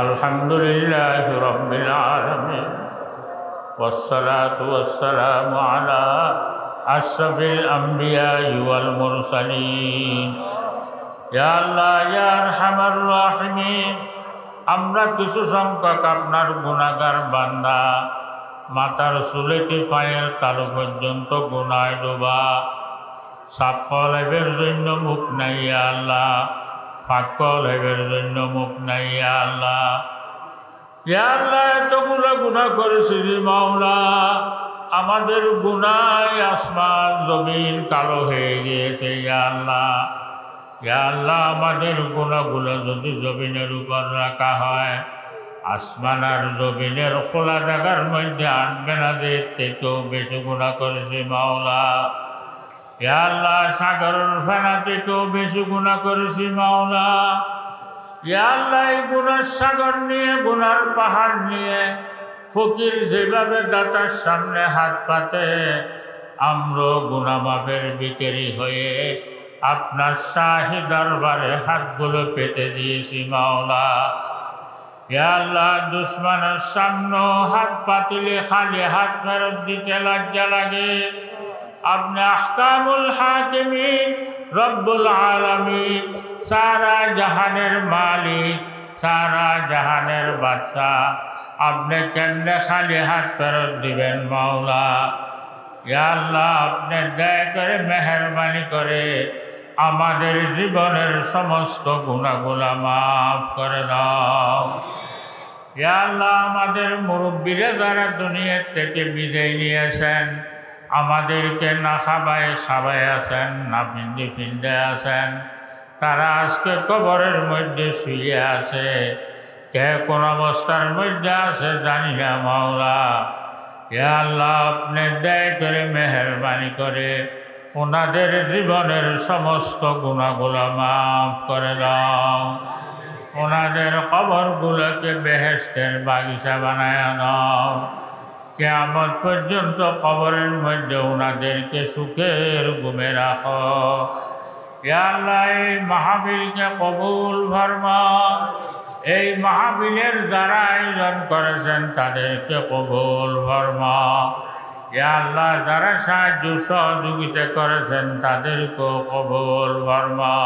আলহামদুলিল্লাহ রাব্বিল আলামিন ওয়াসসালাতু ওয়াসসালামু আলা আশরাফিল আমবিয়া ওয়াল মুরসালিন। ইয়া আল্লাহ ইয়া আরহামার রাহিমিন, আমরা কিছু সংখ্যক আপনার গুনাহগার বান্দা, মাথার চুলেতে পায়ের তালু পর্যন্ত গুনায় ডোবা, সাফলের জন্য মুখ নাই ইয়া আল্লাহ, পাকলের জন্য মুখ নাই ইয়া আল্লাহ। ইয়া আল্লাহ এতগুলো গুনাহ করেছি রে মাওলা, আমাদের গুনায় আসমান জমিন কালো হয়ে গিয়েছে ইয়া আল্লাহ। ইয়া আল্লাহ আমাদের গুনাহগুলো যদি জমিনের উপর রাখা হয়, আসমান আর জমিনের খোলা জায়গার মধ্যে আনবে না, যে থেকেও বেশি গুনাহ করেছি মাওলা। ইয়া আল্লাহ সাগরের ফেনা থেকেও বেশি গুনাহ করেছি মাওলা। ইয়া আল্লাহ এই গুনার সাগর নিয়ে, গুনার পাহাড় নিয়ে ফকির যেভাবে দাতার সামনে হাত পাতে, আমরা গুনাহ মাফের বিকেরি হয়ে আপনার শাহী দরবারে হাতগুলো পেতে দিয়েছি মাওলা। ইয়া আল্লাহ দুশ্মনের সামনে হাত পাতিলে খালি হাত ফেরত দিতে লজ্জা লাগে। আপনি আহকামুল হাকিমিন, রব্বুল আলামিন, সারা জাহানের মালিক, সারা জাহানের বাদশাহ, আপনি কেমনে খালি হাত ফেরত দিবেন মাওলা। ইয়া আল্লাহ আপনি দয়া করে মেহেরবানি করে আমাদের জীবনের সমস্ত গুনাহগুলা মাফ করে দাও। ইয়া আল্লাহ আমাদের মুরব্বীরা যারা দুনিয়া থেকে বিদায় নিয়েছেন, আমাদেরকে না খাবায় আছেন, না ফিন্দে আছেন, তারা আজকে কবরের মধ্যে শুয়ে আছে। কে কোন অবস্থার মধ্যে আছে জানি না মাওলা। ইয়া আল্লাহ আপনি দয়া করে মেহেরবানি করে ওনাদের জীবনের সমস্ত গুনাহগুলো মাফ করে দাও। ওনাদের কবরগুলোকে বেহেশতের বাগিচা বানায় দাও। কিয়ামত পর্যন্ত কবরের মধ্যে ওনাদেরকে সুখের ঘুমে রাখো। ইয়া আল্লাহ এই মাহফিলকে কবুল ফরমা। এই মাহফিলের যারা আয়োজন করেছেন তাদেরকে কবুল ফরমা। ইয়া আল্লাহ যারা সাহায্য সহযোগিতা করেছেন তাদেরকেও কবুল ফরমা।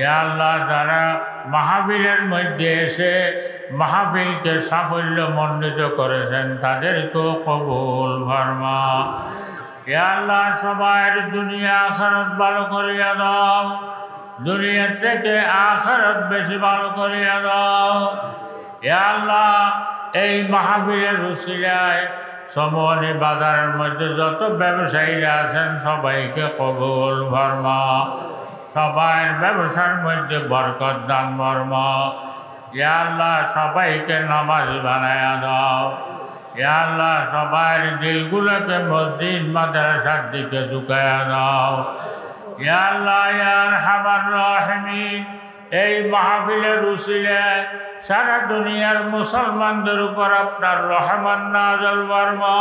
ইয়া আল্লাহ যারা মাহফিলের মধ্যে এসে মাহফিলকে সাফল্যমণ্ডিত করেছেন তাদেরকেও কবুল ফরমা। ইয়া আল্লাহ সবার দুনিয়া আখিরাত ভালো করিয়া দাও, দুনিয়া থেকে আখিরাত বেশি ভালো করিয়া দাও। ইয়া আল্লাহ এই মাহফিলের উসিলায় সমনি বাজারের মধ্যে যত ব্যবসায়ীরা আছেন সবাইকে কবুল ফরমা। সবার ব্যবসার মধ্যে বরকত দান ফরমা। ইয়া আল্লাহ সবাইকে নামাজি বানায়া দাও। ইয়া আল্লাহ সবার দিলগুলোকে মসজিদ মাদ্রাসার দিকে ঝুঁকায়া দাও। ইয়া আল্লাহ ইয়া আরহামার রাহিমিন, এই মাহফিলের উসিলায় সারা দুনিয়ার মুসলমানদের উপর আপনার রহমান নাযিল ফরমা।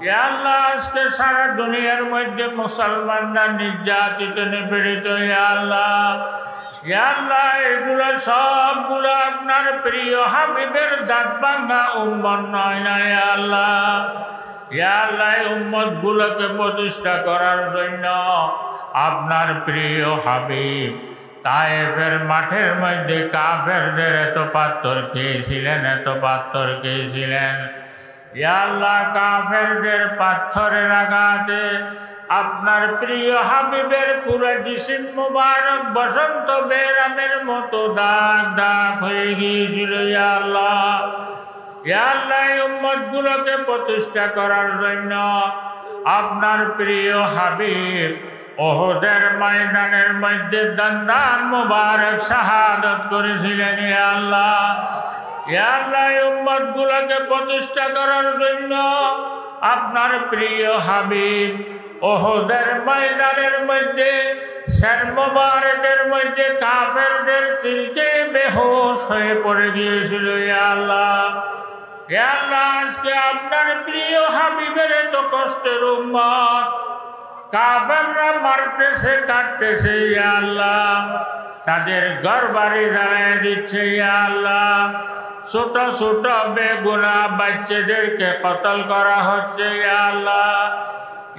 ইয়া আল্লাহ আজকে সারা দুনিয়ার মধ্যে মুসলমানরা নির্যাতিত নিপীড়িত। ইয়া আল্লাহ এগুলো সবগুলো আপনার প্রিয় হাবিবের দাঁত ভাঙা উম্মত নয় না। ইয়া আল্লাহ উম্মত গুলোকে প্রতিষ্ঠা করার জন্য আপনার প্রিয় হাবিব তায়েফের মাঠের মধ্যে কাফেরদের এত পাথর খেয়েছিলেন। ইয়া আল্লাহ কাফেরদের পাথরের আঘাতে আপনার প্রিয় হাবিবের পুরো জিসিম মুবারক বসন্ত বেরামের মতো দাগ হয়ে গিয়েছিল। ইয়া আল্লাহ এই উম্মত গুলোকে প্রতিষ্ঠা করার জন্য আপনার প্রিয় হাবিব ওহদের ময়দানের মধ্যে দন্দান মুবারক শাহাদত করেছিলেন। ইয়া আল্লাহ এই উম্মত গুলোকে প্রতিষ্ঠা করার জন্য আপনার প্রিয় হাবিব ওহদের ময়দানের মধ্যে শের মুবারকের মধ্যে কাফেরদের তীরকে বেহুশ হয়ে পড়ে গিয়েছিল। ইয়া আল্লাহ আজকে আপনার প্রিয় হাবিবের এত কষ্টের উম্মত কাফেররা মারতেছে কাটতেছে। ইয়া আল্লাহ তাদের ঘর বাড়ি জ্বালিয়ে দিচ্ছে ইয়া আল্লাহ। ছোট ছোট বেগুনাহ বাচ্চাদেরকে কতল করা হচ্ছে ইয়া আল্লাহ।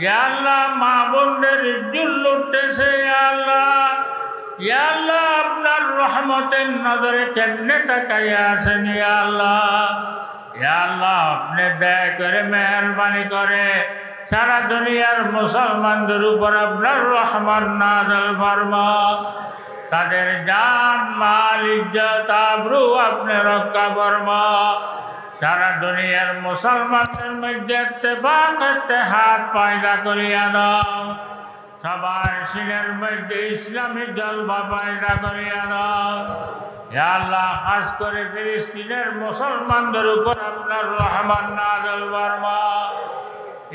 ইয়া আল্লাহ মা বোনদের ইজ্জত লুটতেছে ইয়া আল্লাহ। ইয়া আল্লাহ আপনার রহমতের নজরে কেমনে তাকাইয়া আছেন ইয়া আল্লাহ। ইয়া আল্লাহ আপনি দয়া করে মেহরবানি করে সারা দুনিয়ার মুসলমানদের উপর আপনার রহমত নাযিল ফরমা। তাদের জান মাল ইজ্জত আবরু আপনি রক্ষা ফরমা। সারা দুনিয়ার মুসলমানদের মধ্যে ইত্তেফাক ইত্তেহাদ পয়দা করিয়া দাও। সবার সিনের মধ্যে ইসলামী জলবা পয়দা করিয়া দাও ইয়া আল্লাহ। খাস করে ফিলিস্তিনের মুসলমানদের উপর আপনার রহমত নাযিল ফরমা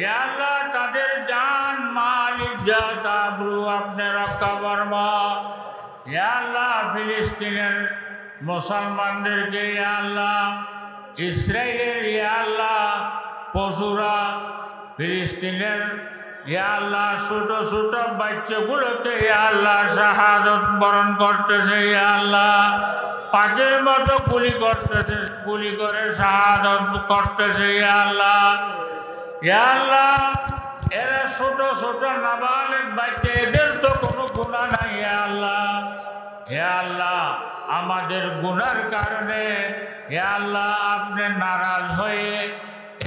ইয়া আল্লাহ। তাদের জান মাল ইজ্জত আবরু আপনি রক্ষা ফরমা ইয়া আল্লাহ। ফিলিস্তিনের মুসলমানদেরকে ইয়া আল্লাহ, ইসরায়েলের ইয়া আল্লাহ পশুরা ফিলিস্তিনের ইয়া আল্লাহ ছোট ছোট বাচ্চাগুলোকে ইয়া আল্লাহ শাহাদত বরণ করতেছে ইয়া আল্লাহ। পাখির মতো গুলি করতেছে, গুলি করে শাহাদত করতেছে ইয়া আল্লাহ। ইয়া আল্লাহ এরা ছোট ছোট নাবালিগ বাচ্চা, এদের তো কোনো গুনাহ নাই ইয়া আল্লাহ। ইয়া আল্লাহ আমাদের গুনার কারণে ইয়া আল্লাহ আপনি নারাজ হয়ে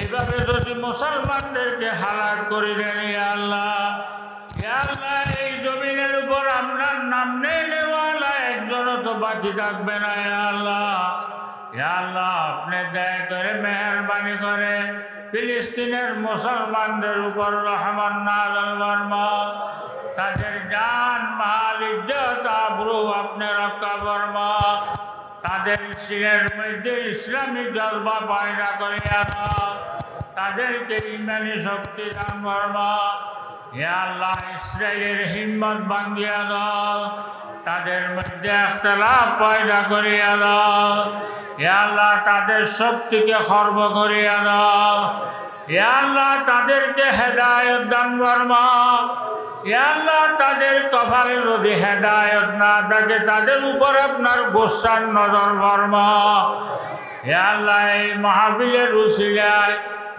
এভাবে যদি মুসলমানদেরকে হালাক করে দেন ইয়া আল্লাহ। ইয়া আল্লাহ এই জমিনের উপর আপনার নাম নেওয়ালা একজনও তো বাকি থাকবে না ইয়া আল্লাহ। ইয়া আল্লাহ আপনি দয়া করে মেহরবানি করে ফিলিস্তিনের মুসলমানদের উপর রহমত নাযিল ফরমা। তাদের জান মাল ইজ্জত আবরু আপনি রক্ষা ফরমা। তাদের সিনের মধ্যে ইসলামী জলবা পয়দা করিয়া দাও। তাদেরকে ইমানি শক্তি দান ফরমা ইয়া আল্লাহ। ইসরায়েলের হিম্মত ভাঙ্গিয়া দাও। তাদের মধ্যে ইখতিলাফ পয়দা করিয়া দাও ইয়া আল্লাহ। তাদের শক্তিকে খর্ব করিয়া দাও ইয়া আল্লাহ। তাদেরকে হেদায়েত দান ফরমা ইয়া আল্লাহ। তাদের কপালে যদি হেদায়েত না থাকে তাদের উপর আপনার গোসার নজর ফরমা ইয়া আল্লাহ। এই মাহফিলের উসিলায়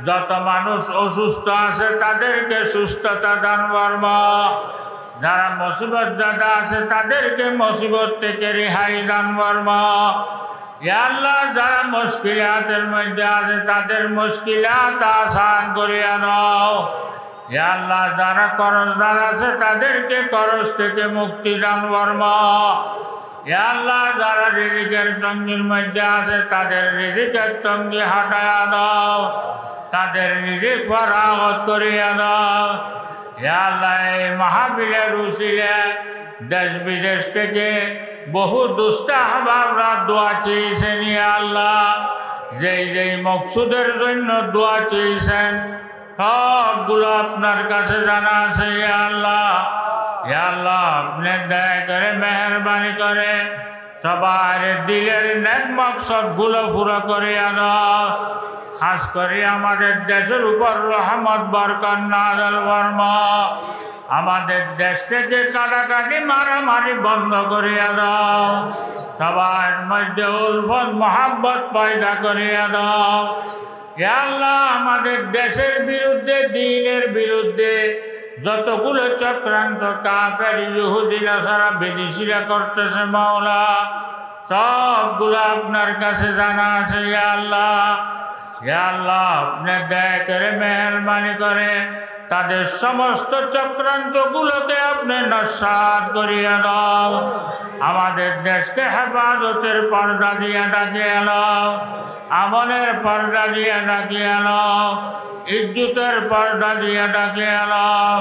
যত মানুষ অসুস্থ আছে তাদেরকে সুস্থতা দান ফরমা। যারা মুসিবত দাদা আছে তাদেরকে মুসিবত থেকে রেহাই দান ফরমা ইয়া আল্লাহ। যারা মুশকিলাতের মধ্যে আছে তাদের মুশকিলাত আসান করিয়া দাও ইয়া আল্লাহ। যারা কর্জদার আছে তাদেরকে কর্জ থেকে মুক্তি দান ফরমা ইয়া আল্লাহ। যারা রিজিকের তঙ্গির মধ্যে আছে তাদের রিজিকের তঙ্গি হটায়া দাও। তাদের রিজিক ফরাগত করিয়া দাও ইয়া আল্লাহ। এই মাহফিলের উসিলায় দেশ বিদেশ থেকে বহু দুষ্ট আহবাবরা দোয়া চেয়েছেন ইয়া আল্লাহ। যেই যেই মকসুদের জন্য দোয়া চেয়েছেন সবগুলো আপনার কাছে জানা আছে ইয়া আল্লাহ। ইয়া আল্লাহ আপনি দয়া করে মেহরবানি করে সবার দিলের নেক মকসদ গুলো পুরো করিয়া দাও। খাস করে আমাদের দেশের উপর রহমত বরকত নাযিল ফরমা। আমাদের দেশ থেকে কাটাকাটি মারামারি বন্ধ করিয়া দাও। সবার মধ্যে উলফত মহাব্বত পয়দা করিয়া দাও ইয়া আল্লাহ। আমাদের দেশের বিরুদ্ধে, দ্বীনের বিরুদ্ধে যতগুলো চক্রান্ত কাফের ইহুদি নাসারা বিদেশিরা করতেছে মাওলা, সবগুলো আপনার কাছে জানা আছে ইয়া আল্লাহ। ইয়া আল্লাহ আপনি দয়া করে মেহরবানি করে তাদের সমস্ত চক্রান্তগুলোকে আপনি নস্যাৎ করিয়া দাও। আমাদের দেশকে হেফাজতের পর্দা দিয়া ডাকিয়ে নাও, আমলের পর্দা দিয়া ডাকিয়ে নাও, ইজ্জতের পর্দা দিয়া ডাকিয়ে নাও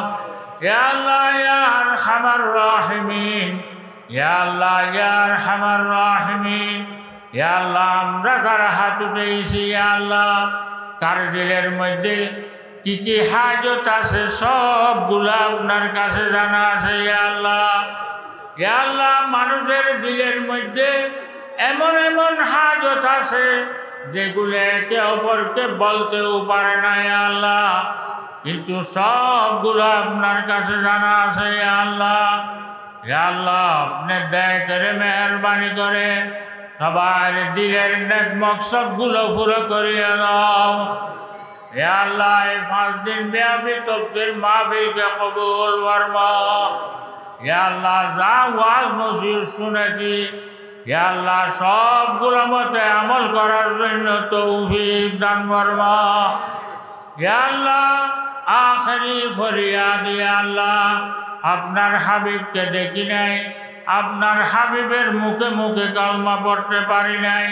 ইয়া আল্লাহ ইয়া আরহামার রাহিমিন। ইয়া আল্লাহ ইয়া আরহামার রাহিমিন। ইয়া আল্লাহ আমরা যারা হাত উঠেছি ইয়া আল্লাহ, কার দিলের মধ্যে কি কি হাজত আছে সবগুলো আপনার কাছে জানা আছে ইয়া আল্লাহ। ইয়া আল্লাহ মানুষের দিলের মধ্যে এমন এমন হাজত আছে যেগুলো একে অপরকে বলতেও পারে না ইয়া আল্লাহ, কিন্তু সবগুলো আপনার কাছে জানা আছে ইয়া আল্লাহ। ইয়া আল্লাহ আপনি দয়া করে মেহেরবানি করে সবার দিলের নেক মকসদগুলো পুরো করিয়ে দাও। ইয়া আল্লাহ এই 5 দিন ব্যাপী তাফসীর মাহফিলকে কবুল ফরমা। ইয়া আল্লাহ যা ওয়াজ নসিহত শুনেছি ইয়া আল্লাহ সবগুলো মতে আমল করার জন্য তৌফিক দান ফরমা। ইয়া আল্লাহ আখেরি ফরিয়াদ ইয়া আল্লাহ আপনার হাবিবকে দেখি নাই, আপনার হাবিবের মুখে মুখে কালমা পড়তে পারি নাই,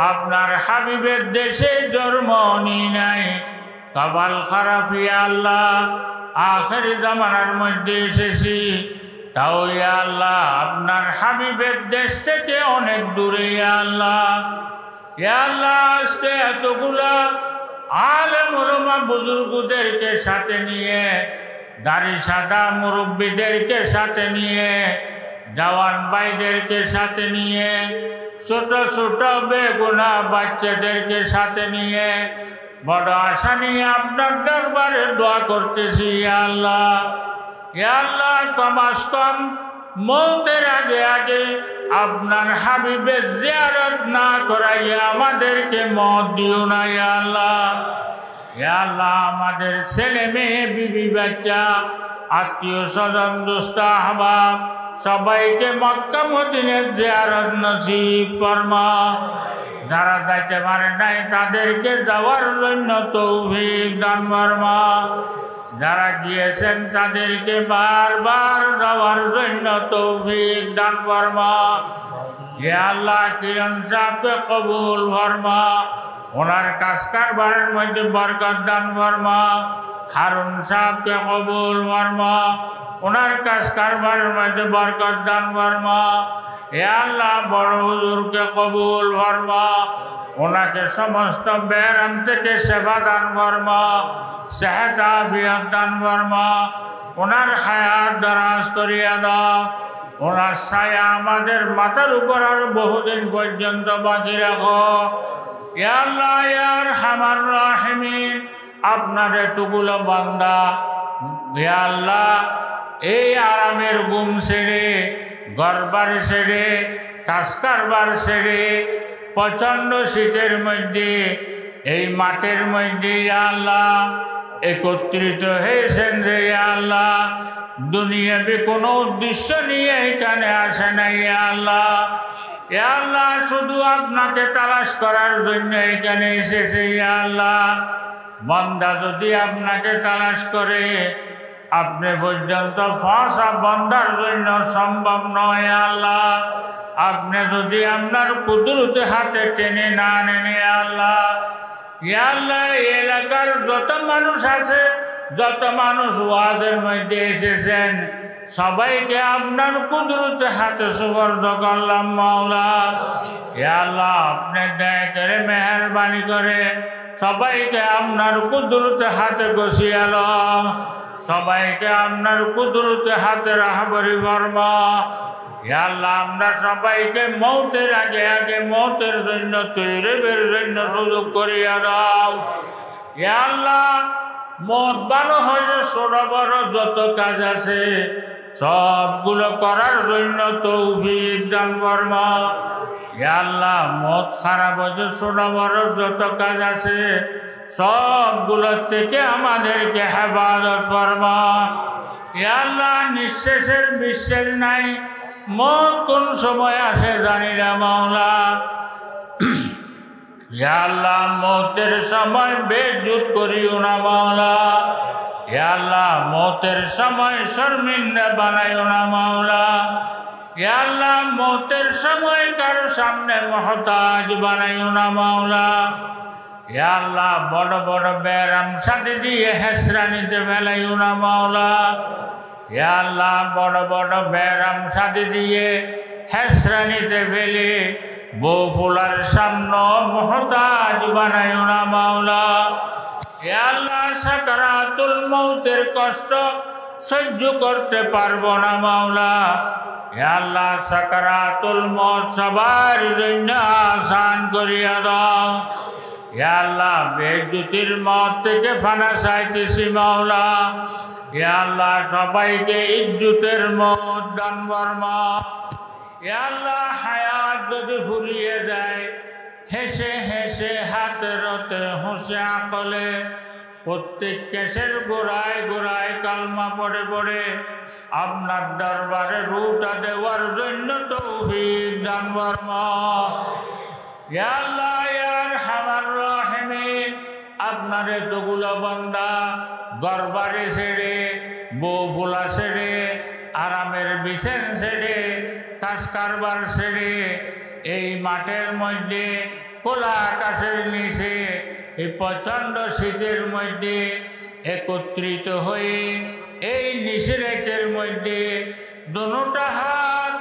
আপনার হাবিবের দেশে জন্ম নিই নাই, কপাল খারাপ ইয়া আল্লাহ আখেরি জামানার মধ্যে এসেছি, তাও ইয়া আল্লাহ আপনার হাবিবের দেশ থেকে অনেক দূরে ইয়া আল্লাহ। ইয়া আল্লাহ আজকে এতগুলা আলেম উলামা বুজুর্গদেরকে সাথে নিয়ে, দাড়ি সাদা মুরব্বীদেরকে সাথে নিয়ে, জওয়ান ভাইদেরকে সাথে নিয়ে, ছোট ছোট বেগুনা বাচ্চাদেরকে সাথে নিয়ে বড় আশা নিয়ে আপনার দরবারে দোয়া করতেছি ইয়া আল্লাহ। ইয়া আল্লাহ কমাস কম মৌতের আগে আগে আপনার হাবিবের জিয়ারত না করাইয়া আমাদেরকে মওত দিও না ইয়া আল্লাহ। ইয়া আল্লাহ আমাদের ছেলে মেয়ে বিবি বাচ্চা আত্মীয় স্বজন দোস্ত আহবাব সবাইকে মক্কা মদিনার জিয়ারত নসিব ফরমা। যারা যাইতে পারে নাই তাদেরকে যাওয়ার জন্য তৌফিক দান ফরমা। যারা গিয়েছেন তাদেরকে বারবার যাওয়ার জন্য তৌফিক দান ফরমা। ইয়া আল্লাহ কিরণ সাহেবকে কবুল ফরমা, ওনার কাজ কারবারের মধ্যে বরকত দান ফরমা। হারুন সাহেবকে কবুল ফরমা, ওনার কাজ কারবারের মধ্যে বরকত দান ফরমা। ইয়া আল্লাহ বড় হুজুরকে কবুল ফরমা, ওনাকে সমস্ত বেরাম থেকে সেবা দান ফরমা, সেহত আফিয়ত দান ফরমা, ওনার হায়াত দারাজ করিয়া দাও, ওনার ছায়া আমাদের মাথার উপর আর বহুদিন পর্যন্ত বাকি রাখো। ইয়া আল্লাহ ইয়া আরহামার রাহিমিন আপনার এতগুলো বান্দা ইয়া আল্লাহ এই আরামের ঘুম ছেড়ে, ঘরবার ছেড়ে, কাজ কারবার ছেড়ে প্রচণ্ড শীতের মধ্যে এই মাঠের মধ্যে ইয়া আল্লাহ একত্রিত হয়েছেন যে ইয়া আল্লাহ দুনিয়াবি কোনো উদ্দেশ্য নিয়ে এখানে আসে না ইয়া আল্লাহ। ইয়া আল্লাহ শুধু আপনাকে তালাশ করার জন্য এখানে এসেছে ইয়া আল্লাহ। বান্দা যদি আপনাকে তালাশ করে আপনি পর্যন্ত ফাঁসা বান্দার জন্য সম্ভব নয় আল্লাহ। আপনি যদি আপনার কুদরতে হাতে টেনে না নেন আল্লাহ। ইয়া আল্লাহ এলাকার যত মানুষ আছে, যত মানুষ ওয়াজের মধ্যে এসেছেন সবাইকে আপনার কুদরতে হাতে সুবর্দ করলাম মাওলা। ইয়া আল্লাহ আপনি দয়া করে মেহেরবানি করে সবাইকে আপনার কুদরতে হাতে গছিয়ালাম, সবাইকে আপনার কুদরতে হাতে রাহবরি ফরমা। ইয়া আল্লাহ আমরা সবাইকে মৌতের আগে আগে মৌতের জন্য তৈরিবের জন্য সুযোগ করিয়া দাও। ইয়া আল্লাহ মত ভালো হয়ে ছোট বড় যত কাজ আছে সবগুলো করার জন্য তৌফিক দান ফরমা। ইয়া আল্লাহ মত খারাপ হয়ে ছোট বড় যত কাজ আছে সবগুলো থেকে আমাদেরকে হেফাজত ফরমা। ইয়া আল্লাহ নিঃশেষের বিশ্বাস নাই, মত কোন সময় আসে জানি না মাওলা। ইয়া আল্লাহ মতের সময় বেজ্জত করিও না মাওলা। ইয়া আল্লাহ মতের সময় শর্মিন্দা বানাইও না মাওলা। ইয়া আল্লাহ মতের সময় কারো সামনে মুহতাজ বানাইও না মাওলা। ইয়া আল্লাহ বড় বড় বেরাম সাথে দিয়ে হেসরানিতে ফেলাইও না মাওলা। ইয়া আল্লাহ বড় বড় বেরাম সাথে দিয়ে হেসরানিতে ফেলে বউ ফুলার সামনে মুহতাজ বানাইও না মাওলা। ইয়া আল্লাহ সাকরাতুল মৌতের কষ্ট সহ্য করতে পারবো না মাওলা। ইয়া আল্লাহ সাকরাতুল মৌত সবার জন্য আসান করিয়া দাও। ইয়া আল্লাহ বেজ্জতির মত থেকে ফানা চাইতেছি মাওলা। ইয়া আল্লাহ সবাইকে ইজ্জতের মওত দান ফরমা। ইয়া আল্লাহ হায়াত যদি ফুরিয়ে যায়, হেসে হেসে হাতেরতে হুঁশে আকলে প্রত্যেক কেশের গোড়ায় গোড়ায় কালমা পড়ে পড়ে আপনার দরবারে রুটা দেওয়ার জন্য তৌফিক দান ফরমা। ইয়া আল্লাহ ইয়া আরহামার রাহিমিন, আপনার এতগুলো বান্দা গরবারে ছেড়ে, বউ ফুলা ছেড়ে, আরামের বিছান ছেড়ে, কাজ কারবার ছেড়ে এই মাঠের মধ্যে খোলা আকাশের নিচে এই প্রচণ্ড শীতের মধ্যে একত্রিত হয়ে এই নিশিরাতের মধ্যে দুটা হাত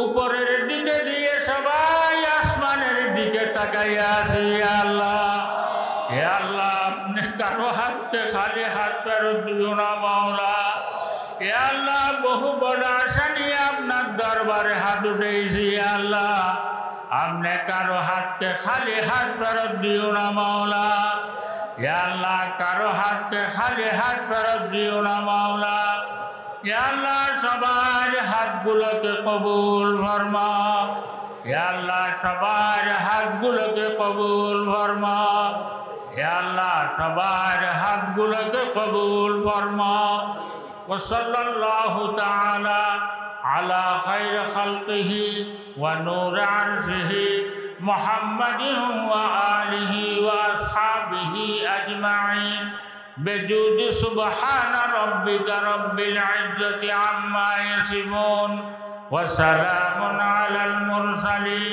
উপরের দিকে দিয়ে সবাই আসমানের দিকে তাকাইয়া আছে। ইয়া আল্লাহ, হে আল্লাহ, আপনি কারো হাতকে খালি হাত ফেরত দিও না মাওলা। হে আল্লাহ, বহু বড় আশা নিয়ে আপনার দরবারে হাত উঠেছি। আল্লাহ, আপনি কারো হাতকে খালি হাত ফেরত দিও না মাওলা। হে আল্লাহ, কারো হাতকে খালি হাত ফেরত দিও না মাওলা। হে আল্লাহ, সবার হাতগুলোকে কবুল ফরমা। হে আল্লাহ, সবার হাতগুলোকে কবুল ফরমা। হে আল্লাহ, সবার হাতগুলোকে কবুল ফরমা। ওয়াসাল্লাল্লাহু তাআলা আলা খায়র খালকিহি ওয়া নূর আরশিহি মুহাম্মাদিন ওয়া আলিহি ওয়া আসহাবিহি আজমাইন বিজুদি সুবহানা রাব্বিকা রাব্বিল ইজ্জাতি আম্মা ইয়াসিফুন ওয়া সালামুন আলাল মুরসালিন।